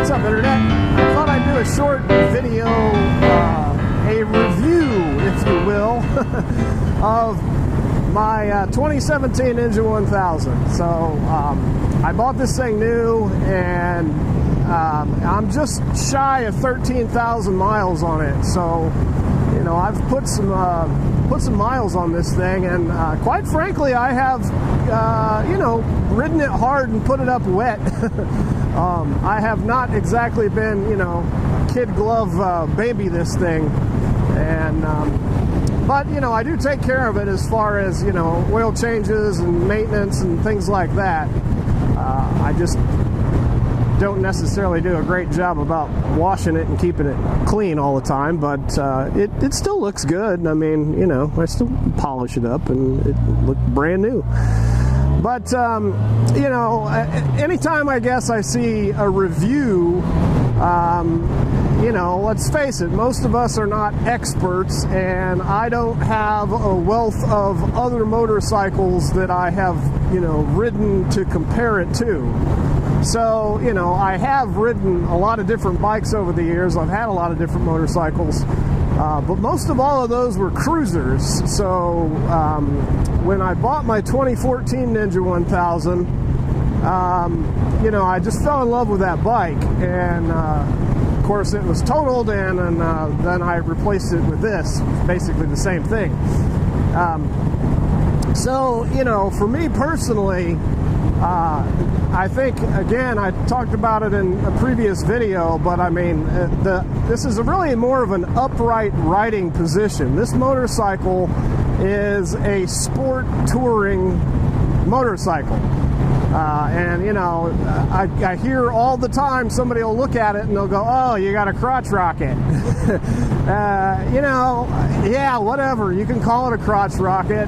What's up, Internet? I thought I'd do a short video, a review, if you will, of my 2017 Ninja 1000. So I bought this thing new, and I'm just shy of 13,000 miles on it. So, you know, I've put some miles on this thing, and quite frankly, I have, you know, ridden it hard and put it up wet. I have not exactly been, you know, kid glove baby this thing, and but you know, I do take care of it as far as, you know, oil changes and maintenance and things like that. I just don't necessarily do a great job about washing it and keeping it clean all the time, but it still looks good. I mean, you know, I still polish it up and it looked brand new. But, you know, anytime I guess I see a review, you know, let's face it, most of us are not experts, and I don't have a wealth of other motorcycles that I have, you know, ridden to compare it to. So, you know, I have ridden a lot of different bikes over the years. I've had a lot of different motorcycles, but most of all of those were cruisers. So when I bought my 2014 Ninja 1000, you know, I just fell in love with that bike, and of course it was totaled, and then I replaced it with this, basically the same thing. So, you know, for me personally, I think, again, I talked about it in a previous video, but I mean, this is really more of an upright riding position. This motorcycle is a sport touring motorcycle. And, you know, I hear all the time somebody will look at it and they'll go, oh, you got a crotch rocket. You know, yeah, whatever. You can call it a crotch rocket.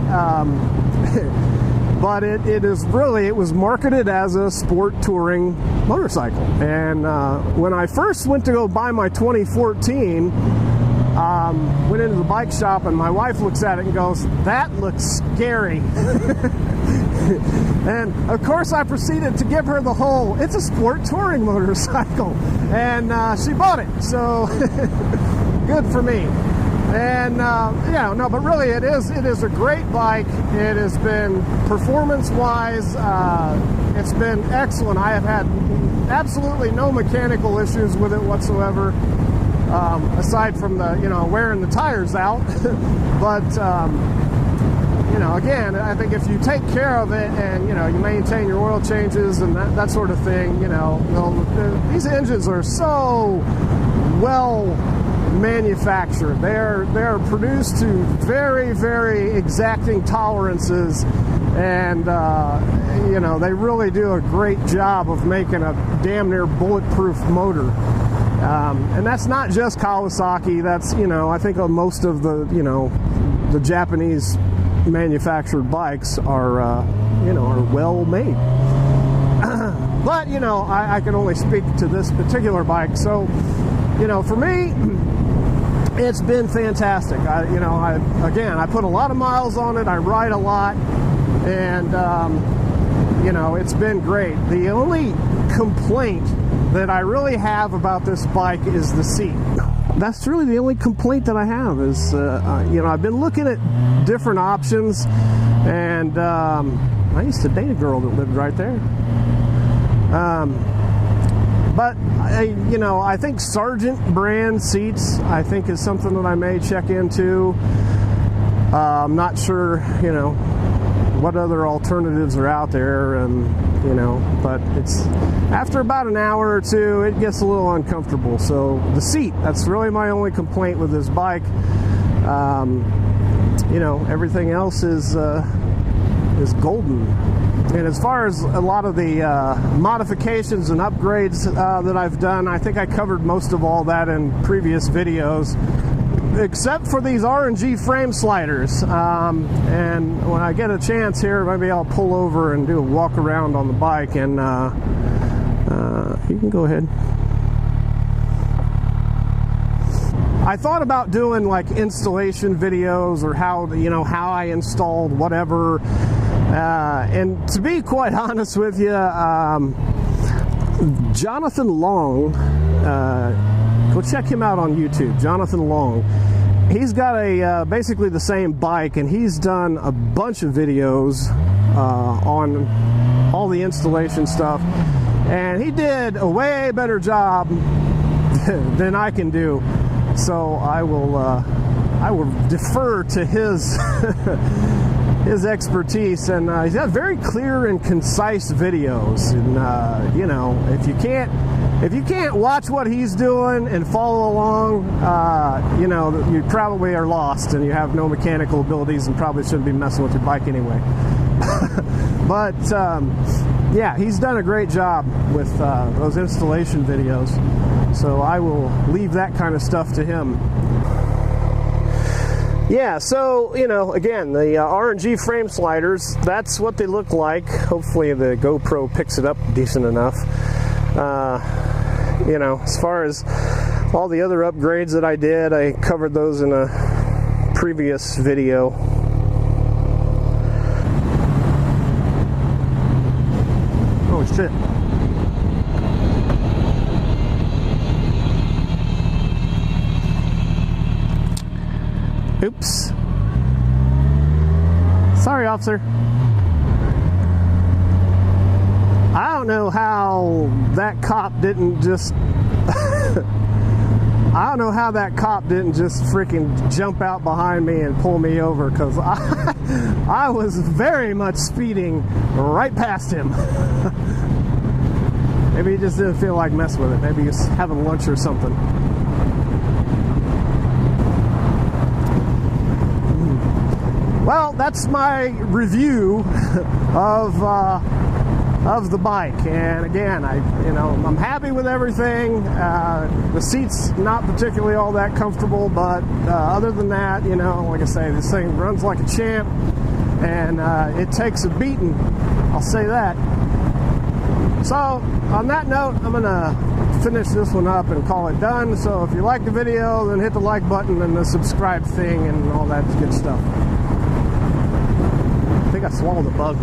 But it was marketed as a sport touring motorcycle. And when I first went to go buy my 2014, went into the bike shop, and my wife looks at it and goes, that looks scary. And of course I proceeded to give her the whole, it's a sport touring motorcycle. And she bought it, so good for me. And yeah, no, but really it is a great bike. It has been performance-wise, it's been excellent. I have had absolutely no mechanical issues with it whatsoever, aside from the, you know, wearing the tires out. But you know, again, I think if you take care of it and, you know, you maintain your oil changes and that sort of thing, you know, these engines are so well manufactured. They're produced to very, very exacting tolerances, and you know, they really do a great job of making a damn near bulletproof motor. And that's not just Kawasaki. That's, you know, I think most of the, you know, the Japanese manufactured bikes are you know, are well made. But, you know, I can only speak to this particular bike. So, you know, for me, it's been fantastic. You know, I put a lot of miles on it. I ride a lot, and you know, it's been great. The only complaint that I really have about this bike is the seat. That's really the only complaint that I have is, you know, I've been looking at different options, and I used to date a girl that lived right there. But, you know, I think Sargent brand seats, I think, is something that I may check into. I'm not sure, you know, what other alternatives are out there, and, you know, but it's, after about an hour or two, it gets a little uncomfortable. So the seat, that's really my only complaint with this bike. You know, everything else is golden. And as far as a lot of the modifications and upgrades that I've done, I think I covered most of all that in previous videos, except for these RNG frame sliders. And when I get a chance here, maybe I'll pull over and do a walk around on the bike, and you can go ahead. I thought about doing like installation videos, or how, you know, how I installed whatever. And to be quite honest with you, Jonathan Long, go check him out on YouTube, Jonathan Long. He's got a basically the same bike, and he's done a bunch of videos on all the installation stuff, and he did a way better job than I can do. So I will defer to his his expertise, and he's got very clear and concise videos. And you know, if you can't watch what he's doing and follow along, you know, you probably are lost and you have no mechanical abilities and probably shouldn't be messing with your bike anyway. But yeah, he's done a great job with those installation videos, so I will leave that kind of stuff to him. Yeah, so, you know, again, the R&G frame sliders, that's what they look like. Hopefully the GoPro picks it up decent enough. You know, as far as all the other upgrades that I did, I covered those in a previous video. Oh, shit. Oops. Sorry, officer. I don't know how that cop didn't just I don't know how that cop didn't just freaking jump out behind me and pull me over, because I was very much speeding right past him. Maybe he just didn't feel like messing with it. Maybe he's having lunch or something. Well, that's my review of the bike, and again, I'm happy with everything. The seat's not particularly all that comfortable, but other than that, you know, like I say, this thing runs like a champ, and it takes a beating, I'll say that. So on that note, I'm gonna finish this one up and call it done. So if you like the video, then hit the like button and the subscribe thing and all that good stuff. I think I swallowed a bug.